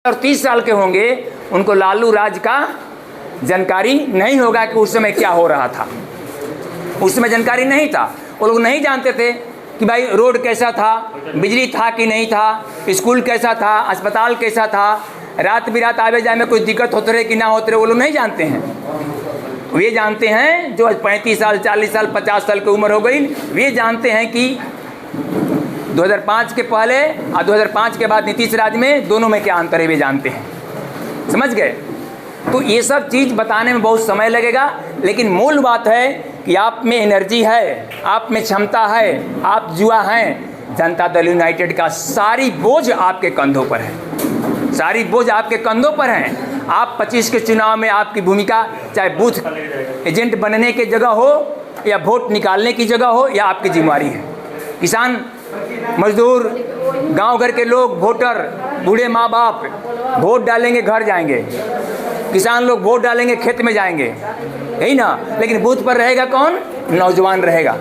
और 30 साल के होंगे, उनको लालू राज का जानकारी नहीं होगा कि उस समय क्या हो रहा था। उस समय जानकारी नहीं था, वो लोग नहीं जानते थे कि भाई रोड कैसा था, बिजली था कि नहीं था, स्कूल कैसा था, अस्पताल कैसा था, रात बिरात आवे जाए में कोई दिक्कत होते रहे कि ना होते रहे, वो लोग नहीं जानते हैं। वे जानते हैं जो 35 साल 40 साल 50 साल की उम्र हो गई, वे जानते हैं कि 2005 के पहले और 2005 के बाद नीतीश राज में दोनों में क्या अंतर है, वे जानते हैं। समझ गए? तो ये सब चीज़ बताने में बहुत समय लगेगा, लेकिन मूल बात है कि आप में एनर्जी है, आप में क्षमता है, आप युवा हैं। जनता दल यूनाइटेड का सारी बोझ आपके कंधों पर है, सारी बोझ आपके कंधों पर है। आप 25 के चुनाव में आपकी भूमिका चाहे बूथ एजेंट बनने की जगह हो या वोट निकालने की जगह हो, या आपकी जिम्मेवारी है। किसान मजदूर, गांव घर के लोग, वोटर, बूढ़े माँ बाप वोट डालेंगे घर जाएंगे, किसान लोग वोट डालेंगे खेत में जाएंगे, यही ना। लेकिन बूथ पर रहेगा कौन? नौजवान रहेगा।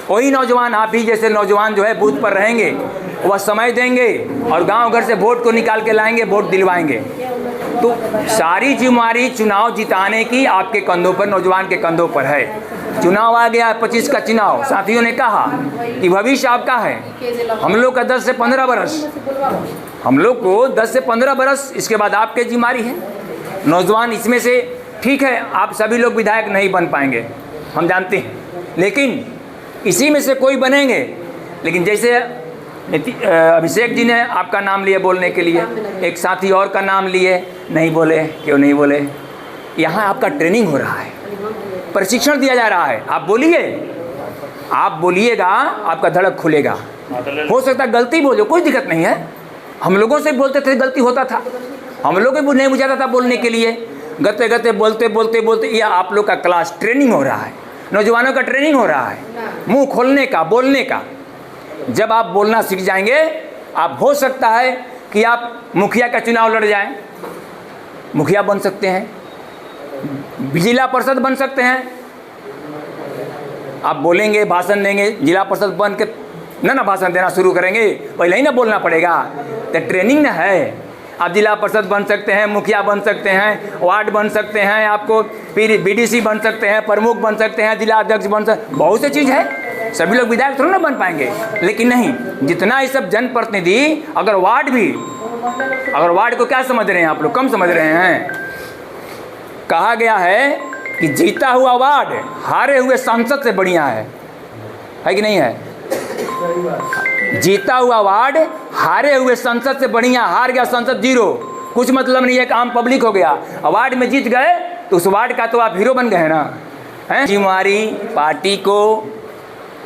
वही नौजवान, आप ही जैसे नौजवान जो है बूथ पर रहेंगे, वह समय देंगे और गांव घर से वोट को निकाल के लाएंगे, वोट दिलवाएंगे। तो सारी जिम्मेवारी चुनाव जिताने की आपके कंधों पर, नौजवान के कंधों पर है। चुनाव आ गया, 25 का चुनाव, साथियों ने कहा कि भविष्य आपका है। हम लोग का 10 से 15 बरस, हम लोग को 10 से 15 बरस, इसके बाद आपके जिम्मेवारी है। नौजवान इसमें से ठीक है, आप सभी लोग विधायक नहीं बन पाएंगे, हम जानते हैं, लेकिन इसी में से कोई बनेंगे। लेकिन जैसे अभिषेक जी ने आपका नाम लिए बोलने के लिए, एक साथी और का नाम लिए, नहीं बोले, क्यों नहीं बोले? यहाँ आपका ट्रेनिंग हो रहा है, प्रशिक्षण दिया जा रहा है। आप बोलिए, आप बोलिएगा, आपका धड़क खुलेगा। हो सकता है गलती बोलो, कोई दिक्कत नहीं है। हम लोगों से बोलते थे, गलती होता था, हम लोग भी नहीं बुझाता था बोलने के लिए, गते गते बोलते बोलते बोलते। यह आप लोग का क्लास ट्रेनिंग हो रहा है, नौजवानों का ट्रेनिंग हो रहा है, मुंह खोलने का, बोलने का। जब आप बोलना सीख जाएंगे, आप हो सकता है कि आप मुखिया का चुनाव लड़ जाएं, मुखिया बन सकते हैं, जिला परिषद बन सकते हैं। आप बोलेंगे, भाषण देंगे, जिला परिषद बन के ना भाषण देना शुरू करेंगे, पहले ही ना बोलना पड़ेगा। तो ट्रेनिंग ना है। आप जिला परिषद बन सकते हैं, मुखिया बन सकते हैं, वार्ड बन सकते हैं, आपको फिर बीडीसी बन सकते हैं, प्रमुख बन सकते हैं, जिला अध्यक्ष बन सकते, बहुत सी चीज़ है। सभी लोग विधायक थोड़ा ना बन पाएंगे, लेकिन नहीं, जितना ये सब जनप्रतिनिधि, अगर वार्ड को क्या समझ रहे हैं आप लोग? कम समझ रहे हैं। कहा गया है कि जीता हुआ वार्ड हारे हुए सांसद से बढ़िया है कि नहीं है? जीता हुआ वार्ड हारे हुए संसद से बढ़िया। हार गया संसद, जीरो, कुछ मतलब नहीं है, कि आम पब्लिक हो गया। वार्ड में जीत गए तो उस वार्ड का तो आप हीरो बन गए ना, हैं? हमारी पार्टी को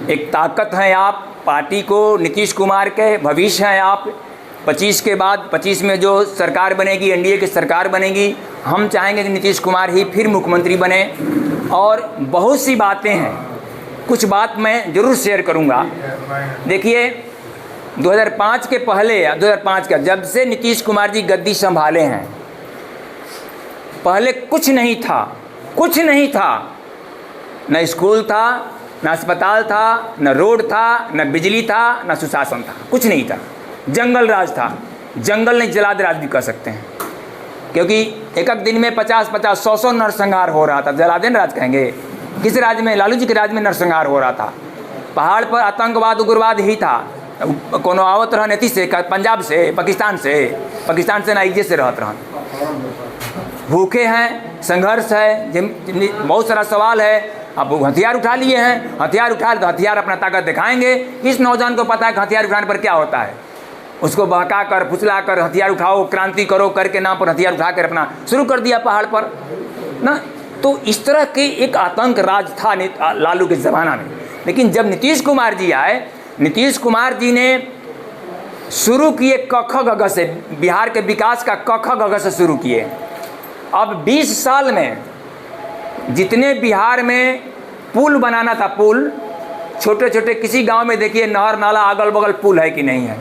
एक ताकत है, आप पार्टी को, नीतीश कुमार के भविष्य हैं आप। 25 के बाद, 25 में जो सरकार बनेगी, एनडीए की सरकार बनेगी, हम चाहेंगे कि नीतीश कुमार ही फिर मुख्यमंत्री बने। और बहुत सी बातें हैं, कुछ बात मैं ज़रूर शेयर करूंगा। देखिए, 2005 के पहले, 2005 का, जब से नीतीश कुमार जी गद्दी संभाले हैं, पहले कुछ नहीं था, कुछ नहीं था। न स्कूल था, न अस्पताल था, न रोड था, न बिजली था, न सुशासन था, कुछ नहीं था। जंगल राज था, जंगल नहीं जलाद राज भी कह सकते हैं, क्योंकि एक एक दिन में 50-50, 100-100 नरसंहार हो रहा था। जलादेन राज कहेंगे। किस राज में? लालू जी के राज में नरसंहार हो रहा था। पहाड़ पर आतंकवाद, उग्रवाद ही था। कोनो आवत रहन एथी से, पंजाब से, पाकिस्तान से नाइजे से रहत रहन। भूखे हैं, संघर्ष है, बहुत सारा सवाल है। अब हथियार उठा लिए हैं, हथियार उठा तो हथियार अपना ताकत दिखाएंगे। इस नौजवान को पता है कि हथियार उठाने पर क्या होता है। उसको बहका कर, फुसला कर, हथियार उठाओ, क्रांति करो करके नाम पर हथियार उठा कर अपना शुरू कर दिया पहाड़ पर ना। तो इस तरह के एक आतंक राज था लालू के ज़माना में। लेकिन जब नीतीश कुमार जी आए, नीतीश कुमार जी ने शुरू किए क ख ग घ से, बिहार के विकास का क ख ग घ से शुरू किए। अब 20 साल में जितने बिहार में पुल बनाना था, पुल छोटे छोटे, किसी गांव में देखिए नहर नाला अगल बगल पुल है कि नहीं है?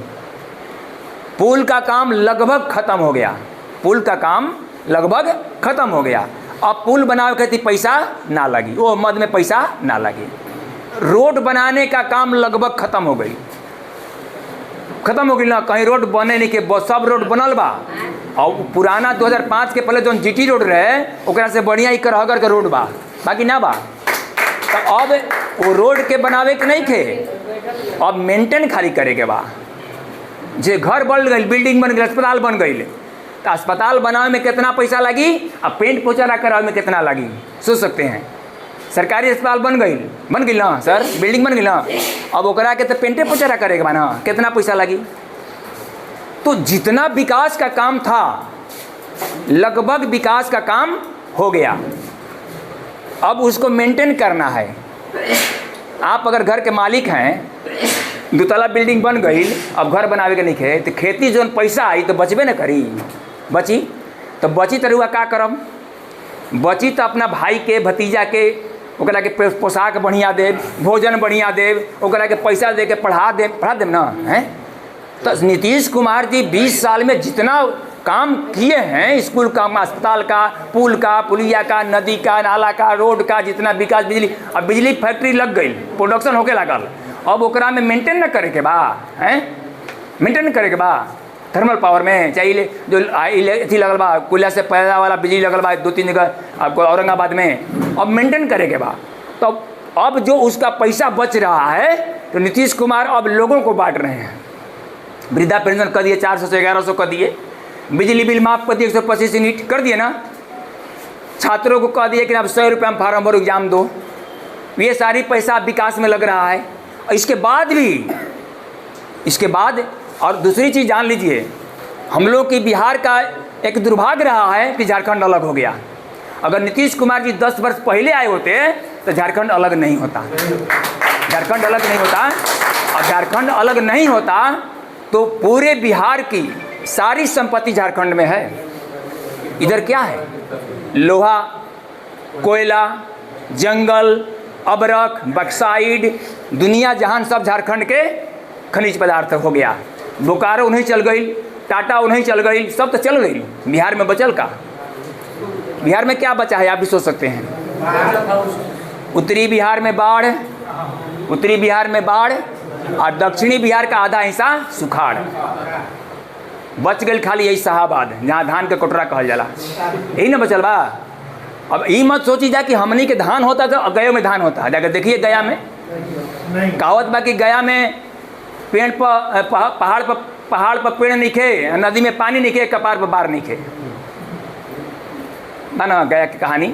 पुल का काम लगभग खत्म हो गया, पुल का काम लगभग खत्म हो गया। अब पुल बनावे के पैसा ना लगी, वो मद में पैसा ना लगी। रोड बनाने का काम लगभग खत्म हो गई, खत्म हो गई ना। कहीं रोड बने नहीं के, सब रोड बनल बा, और पुराना 2005 के पहले जो जीटी रोड रहे ओकरा से बढ़िया ही करहगर के रोड बा, बाकी ना बा। तो अब वो रोड के बनावे के नहीं थे, अब मेंटेन खाली करे के बा। जे घर बन गई, बिल्डिंग बन गई, अस्पताल बन गई, तो अस्पताल बनावे में कितना पैसा लगी, अब पेंट पोचारा करावे में कितना लगी, सोच सकते हैं। सरकारी अस्पताल बन गई ना सर, बिल्डिंग बन गई ना, अब ओकरा के तो पेंटे पोचारा करेगा बा ना, कितना पैसा लगी। तो जितना विकास का काम था लगभग विकास का काम हो गया, अब उसको मेंटेन करना है। आप अगर घर के मालिक हैं, दुतला बिल्डिंग बन गई, अब घर बनावे के नहीं खे, तो खेती जो पैसा आई तो बचबे न करी, बची तो बची तो रुआ का करम, बची तो अपना भाई के भतीजा के ओकरा के पोशाक बढ़िया देव, भोजन बढ़िया देव, ओकरा के पैसा दे के पढ़ा देव ना हैं। तो नीतीश कुमार जी 20 साल में जितना काम किए हैं, स्कूल का, अस्पताल का, पुल का, पुलिया का, नदी का, नाला का, रोड का, जितना विकास, बिजली, अब बिजली फैक्ट्री लग गई, प्रोडक्शन होके लगल, अब ओकरा में मेंटेन न करे के बा हैं, मेंटेन करे के बा। थर्मल पावर में चाहिए जो अथी लगल बा, कोयला से पैदा वाला बिजली लगल बा 2-3 जगह आपको औरंगाबाद में, अब मेंटेन करे के बा। तो अब जो उसका पैसा बच रहा है तो नीतीश कुमार अब लोगों को बांट रहे हैं। वृद्धा पेंशन कर दिए, 400 से 1100 कर दिए, बिजली बिल माफ कर दिए, 125 यूनिट कर दिए ना, छात्रों को कह दिए कि आप 100 रुपये में फार्म भरो, एग्जाम दो। ये सारी पैसा विकास में लग रहा है। इसके बाद और दूसरी चीज़ जान लीजिए, हम लोग की बिहार का एक दुर्भाग्य रहा है कि झारखंड अलग हो गया। अगर नीतीश कुमार जी 10 वर्ष पहले आए होते तो झारखंड अलग नहीं होता, झारखंड अलग नहीं होता। और झारखंड अलग नहीं होता तो पूरे बिहार की सारी संपत्ति झारखंड में है। इधर क्या है, लोहा, कोयला, जंगल, अबरख, बक्साइड, दुनिया जहान सब झारखंड के खनिज पदार्थ हो गया। बोकारो उन्हीं चल गई, टाटा उन्हीं चल गई, सब तो चल गई, बिहार में बचल का? बिहार में क्या बचा है आप भी सोच सकते हैं। उत्तरी बिहार में बाढ़ और दक्षिणी बिहार का आधा हिस्सा सुखाड़, बच गई खाली यही शाहाबाद जहाँ धान के कोटरा कहल जाला, यही ना बचल बा। अब ये मत सोची जा कि हमनी के धान होता तो गया में धान होता, जाकर देखिए गया में कहावत बा कि गया में पेड़ पर पहाड़ पर पेड़ निखे, नदी में पानी निखे, कपार पर बार निखे, ना गया की कहानी।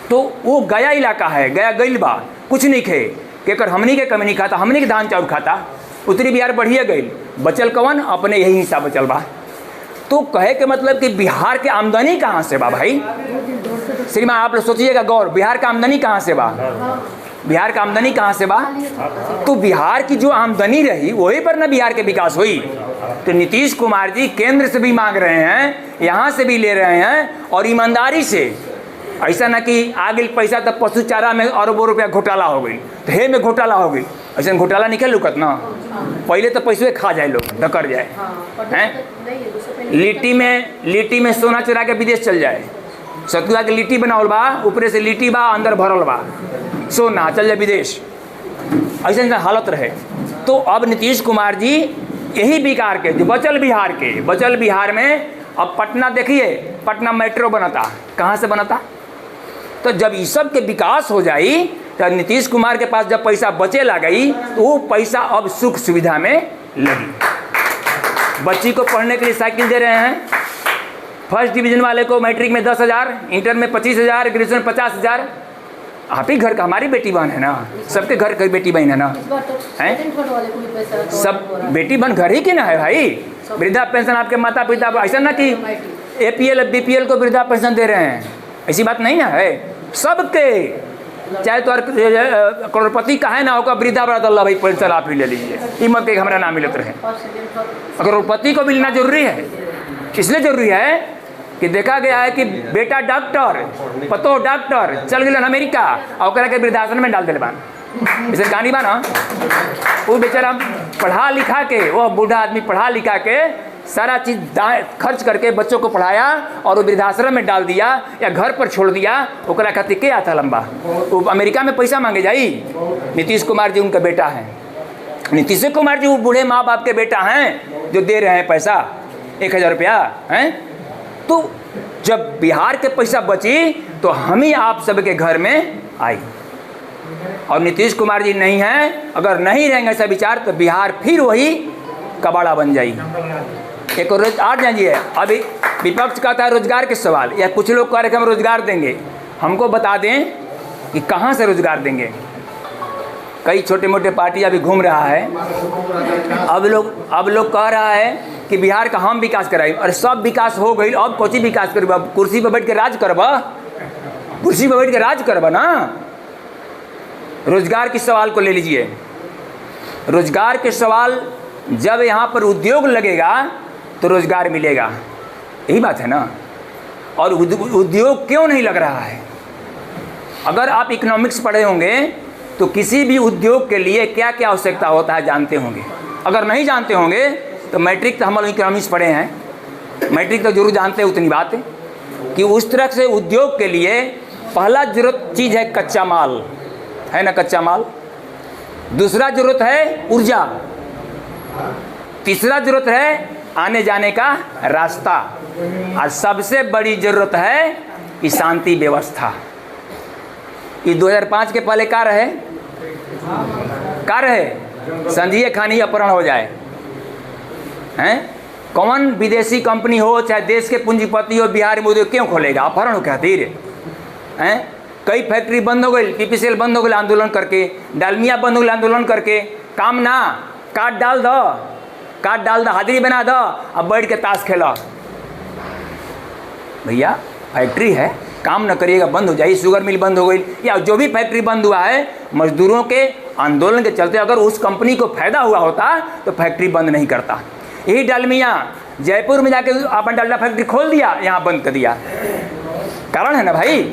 तो वो गया इलाका है, गया गइल बा, कुछ नहीं खे कि कर हमनी के कमी नहीं खाता, हमनी के धान चाउर खाता। उत्तरी बिहार बढ़िया गई, बचल कवन अपने यही हिस्सा बचल बा। तो कहे के मतलब कि बिहार के आमदनी कहाँ से बा भाई? श्रीमान आप लोग सोचिएगा गौर, बिहार का आमदनी कहाँ से बा? बिहार का आमदनी कहाँ से बा? तो बिहार की जो आमदनी रही वही पर ना बिहार के विकास हुई। तो नीतीश कुमार जी केंद्र से भी मांग रहे हैं, यहाँ से भी ले रहे हैं, और ईमानदारी से। ऐसा ना कि आगे पैसा तब पशु चारा में अरबों रुपया घोटाला हो गई, तो हे में घोटाला हो गई, ऐसा घोटाला निकल लुकत ना। पहले तो पैसे खा जाए लोग, धकर जाए हैं। लिट्टी में सोना चुरा के विदेश चल जाए, सतुआ के लिट्टी बनावल बा, ऊपरे से लिट्टी बा, अंदर भरल बा सोना, चल जाए विदेश, ऐसा हालत रहे। तो अब नीतीश कुमार जी यही बिहार के जो बचल बिहार में, अब पटना देखिए, पटना मेट्रो बनता, कहाँ से बनता? तो जब इस सब के विकास हो जाई तो नीतीश कुमार के पास जब पैसा बचे ला गई तो वो पैसा अब सुख सुविधा में लगी। बच्ची को पढ़ने के लिए साइकिल दे रहे हैं, फर्स्ट डिवीजन वाले को मैट्रिक में 10,000, इंटर में 25,000, ग्रेजुएशन 50,000। आप ही घर का, हमारी बेटी बहन है ना, सबके घर की बेटी बहन है ना, हैं? सब बेटी बहन घर ही की ना है भाई। वृद्धा पेंशन आपके माता पिता, ऐसा ना कि APL BPL को वृद्धा पेंशन दे रहे हैं, ऐसी बात नहीं ना है। सबके, चाहे तो करोड़पति का है ना, होगा वृद्धा बड़ा अल्लाह भाई पेंशन आप ही ले लीजिए, कीमत के हमारा नाम मिलते रहे। करोड़पति को मिलना जरूरी है, इसलिए जरूरी है कि देखा गया है कि बेटा डॉक्टर, पतो डॉक्टर, चल गए अमेरिका और के वृद्धाश्रम में डाल दिले बान, इसे कहानी बा ना। वो बेचारा पढ़ा लिखा के, वो बूढ़ा आदमी पढ़ा लिखा के सारा चीज़ खर्च करके बच्चों को पढ़ाया और वो वृद्धाश्रम में डाल दिया या घर पर छोड़ दिया, ओकरा खातिर के आता लंबा, वो अमेरिका में पैसा मांगे जाई। नीतीश कुमार जी उनका बेटा है, नीतीश कुमार जी वो बूढ़े माँ बाप के बेटा हैं जो दे रहे हैं पैसा। 1000 रुपया हैं। तो जब बिहार के पैसा बची तो हम ही आप सबके घर में आई। और नीतीश कुमार जी नहीं हैं, अगर नहीं रहेंगे ऐसा विचार तो बिहार फिर वही कबाड़ा बन जाएगी। एक और आज जानिए, अभी विपक्ष कहता है रोजगार के सवाल, या कुछ लोग कह रहे कि हम रोजगार देंगे। हमको बता दें कि कहाँ से रोजगार देंगे। कई छोटे मोटे पार्टी अभी घूम रहा है, अब लोग कह रहा है कि बिहार का हम विकास कराई। अरे सब विकास हो गई, अब कोची विकास करबा? कुर्सी पर बैठ के राज करबा, कुर्सी पर बैठ के राज करबा ना। रोजगार के सवाल को ले लीजिए। रोजगार के सवाल, जब यहाँ पर उद्योग लगेगा तो रोजगार मिलेगा, यही बात है ना। और उद्योग क्यों नहीं लग रहा है? अगर आप इकोनॉमिक्स पढ़े होंगे तो किसी भी उद्योग के लिए क्या क्या आवश्यकता होता है जानते होंगे। अगर नहीं जानते होंगे तो मैट्रिक तो हम लोग इकोनॉमिक्स पढ़े हैं, मैट्रिक तो जरूर जानते हैं। उतनी बात है कि उस तरह से उद्योग के लिए पहला जरूरत चीज़ है कच्चा माल, है ना, कच्चा माल। दूसरा जरूरत है ऊर्जा। तीसरा जरूरत है आने जाने का रास्ता। और सबसे बड़ी जरूरत है कि शांति व्यवस्था। ये 2005 के पहले का रहे, संजीय खानी अपहरण हो जाए हैं। कौन विदेशी कंपनी हो चाहे देश के पूंजीपति हो, बिहार में उद्योग क्यों खोलेगा? अपहरण हो खातिर हैं। कई फैक्ट्री बंद हो गई, पीपीसीएल बंद हो गई आंदोलन करके, डालमिया बंद हो गई आंदोलन करके। काम ना, काट डाल दो, हाजिरी बना दो, अब बैठ के ताश खेला। भैया फैक्ट्री है, काम न करिएगा बंद हो जाए। शुगर मिल बंद हो गई या जो भी फैक्ट्री बंद हुआ है मजदूरों के आंदोलन के चलते, अगर उस कंपनी को फायदा हुआ होता तो फैक्ट्री बंद नहीं करता। यही डालमिया जयपुर में जाके अपन डालडा फैक्ट्री खोल दिया, यहाँ बंद कर दिया। कारण है ना भाई,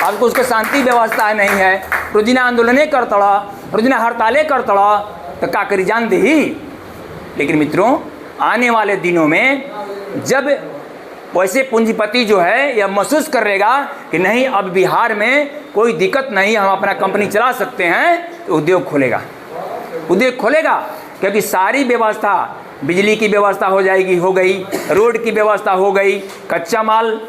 आपको उसको शांति व्यवस्था नहीं है। रोजिना आंदोलनें करतड़ा, रोजिना हड़तालें करतड़ा, तो का करी जान दे ही। लेकिन मित्रों, आने वाले दिनों में जब वैसे पूंजीपति जो है यह महसूस करेगा कि नहीं अब बिहार में कोई दिक्कत नहीं, हम अपना कंपनी चला सकते हैं, तो उद्योग खोलेगा। क्योंकि सारी व्यवस्था, बिजली की व्यवस्था हो जाएगी, हो गई, रोड की व्यवस्था हो गई, कच्चा माल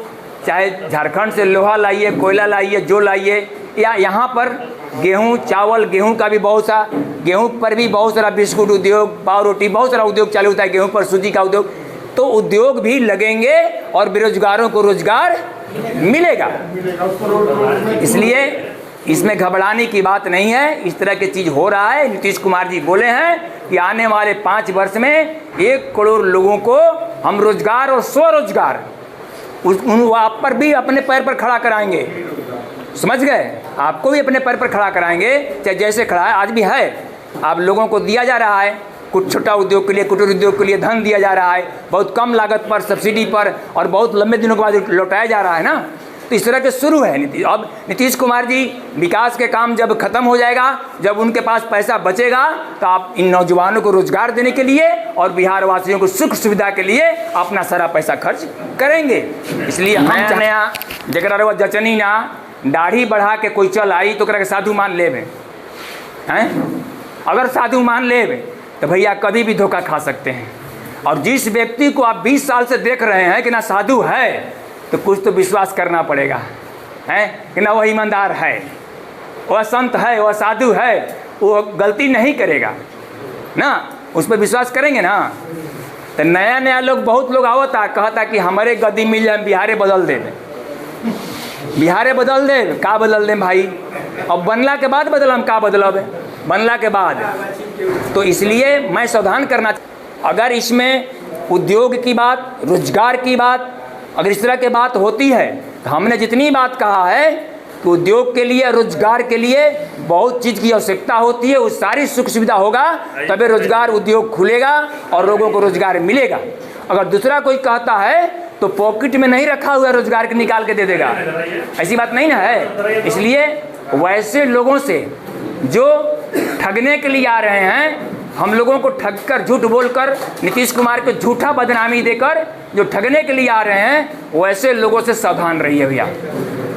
चाहे झारखंड से लोहा लाइए, कोयला लाइए, जो लाइए, या यहाँ पर गेहूँ, चावल, गेहूँ का भी बहुत सा, गेहूँ पर भी बहुत सारा बिस्कुट उद्योग, पाव रोटी, बहुत सारा उद्योग चालू होता है। गेहूँ पर सूजी का उद्योग, तो उद्योग भी लगेंगे और बेरोजगारों को रोजगार मिलेगा। इसलिए इसमें घबराने की बात नहीं है। इस तरह की चीज़ हो रहा है। नीतीश कुमार जी बोले हैं कि आने वाले 5 वर्ष में 1 करोड़ लोगों को हम रोजगार और स्वरोजगार आप पर भी अपने पैर पर खड़ा कराएंगे। समझ गए? आपको भी अपने पैर पर खड़ा कराएंगे, चाहे जैसे खड़ा है आज भी है। आप लोगों को दिया जा रहा है, कुछ छोटा उद्योग के लिए, कुटीर उद्योग के लिए धन दिया जा रहा है, बहुत कम लागत पर, सब्सिडी पर, और बहुत लंबे दिनों के बाद लौटाया जा रहा है ना। तो इस तरह के शुरू है। अब नीतीश कुमार जी विकास के काम जब खत्म हो जाएगा, जब उनके पास पैसा बचेगा, तो आप इन नौजवानों को रोजगार देने के लिए और बिहार वासियों को सुख सुविधा के लिए अपना सारा पैसा खर्च करेंगे। इसलिए हम नया जगह जचनी ना दाढ़ी बढ़ा के कोई चल आई तो करके साधु मान लेवे हैं। अगर साधु मान लेवे तो भैया कभी भी धोखा खा सकते हैं। और जिस व्यक्ति को आप 20 साल से देख रहे हैं कि ना साधु है, तो कुछ तो विश्वास करना पड़ेगा है कि ना वह ईमानदार है, वह संत है, वह साधु है, वो गलती नहीं करेगा ना, उस पर विश्वास करेंगे ना। तो नया लोग, बहुत लोग आवता कहता कि हमारे गद्दी मिल जाए, बिहारे बदल दे, बिहारे बदल दे। का बदल दे भाई? अब बनला के बाद बदल, हम का बदलब बनला के बाद। तो इसलिए मैं सावधान करना, अगर इसमें उद्योग की बात, रोजगार की बात, अगर इस तरह की बात होती है, तो हमने जितनी बात कहा है कि उद्योग के लिए, रोजगार के लिए बहुत चीज़ की आवश्यकता होती है, उस सारी सुख सुविधा होगा तभी रोजगार, उद्योग खुलेगा और लोगों को रोजगार मिलेगा। अगर दूसरा कोई कहता है तो पॉकेट में नहीं रखा हुआ रोजगार के निकाल के दे देगा, ऐसी बात नहीं ना है। इसलिए वैसे लोगों से जो ठगने के लिए आ रहे हैं, हम लोगों को ठग कर, झूठ बोलकर, नीतीश कुमार को झूठा बदनामी देकर जो ठगने के लिए आ रहे हैं, वैसे लोगों से सावधान रहिए भैया,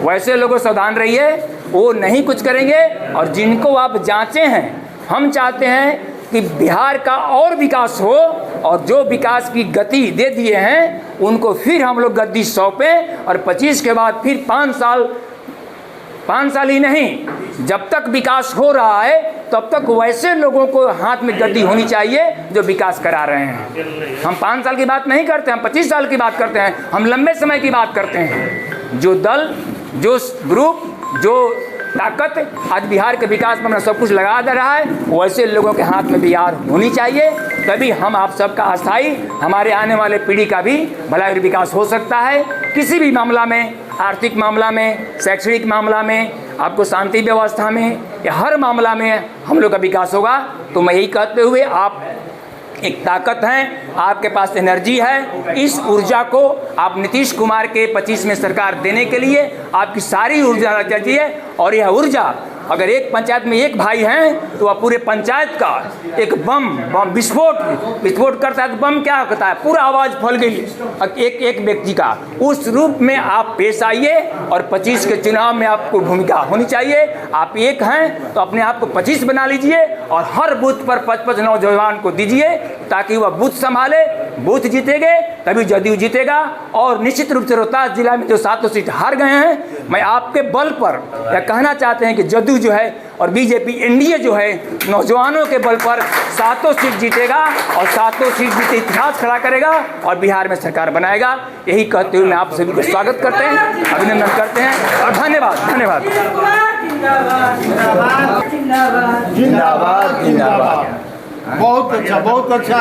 वैसे लोगों से सावधान रहिए। वो नहीं कुछ करेंगे। और जिनको आप जांचे हैं, हम चाहते हैं कि बिहार का और विकास हो, और जो विकास की गति दे दिए हैं उनको फिर हम लोग गद्दी सौंपें, और 25 के बाद फिर 5 साल ही नहीं, जब तक विकास हो रहा है तब तक वैसे लोगों को हाथ में गद्दी होनी चाहिए जो विकास करा रहे हैं। हम 5 साल की बात नहीं करते, हम 25 साल की बात करते हैं, हम लंबे समय की बात करते हैं। जो दल, जो ग्रुप, जो ताकत आज बिहार के विकास में अपना सब कुछ लगा दे रहा है, वैसे लोगों के हाथ में बिहार होनी चाहिए, तभी हम आप सबका अस्थायी, हमारे आने वाले पीढ़ी का भी भला और विकास हो सकता है। किसी भी मामला में, आर्थिक मामला में, शैक्षणिक मामला में, आपको शांति व्यवस्था में, या हर मामला में हम लोग का विकास होगा। तो मैं यही कहते हुए, आप एक ताकत हैं, आपके पास एनर्जी है, इस ऊर्जा को आप नीतीश कुमार के 25 में सरकार देने के लिए आपकी सारी ऊर्जा चाहिए। और यह ऊर्जा अगर एक पंचायत में एक भाई हैं तो वह पूरे पंचायत का एक बम विस्फोट करता है। तो बम क्या होता है, पूरा आवाज़ फैल गई एक व्यक्ति का। उस रूप में आप पेश आइए, और 25 के चुनाव में आपको भूमिका होनी चाहिए। आप एक हैं तो अपने आप को 25 बना लीजिए, और हर बूथ पर 55 नौजवान को दीजिए, ताकि वह बूथ संभाले। बूथ जीतेंगे तभी जदयू जीतेगा। और निश्चित रूप से रोहतास जिला में जो 7 सीट हार गए हैं, मैं आपके बल पर यह कहना चाहते हैं कि जदयू जो है और बीजेपी एनडीए जो है, नौजवानों के बल पर 7 सीट जीतेगा, और 7 सीट जीते इतिहास खड़ा करेगा और बिहार में सरकार बनाएगा। यही कहते हुए मैं आप सभी को स्वागत करते हैं, अभिनंदन करते हैं, और धन्यवाद। जिंदाबाद। बहुत अच्छा, बहुत अच्छा।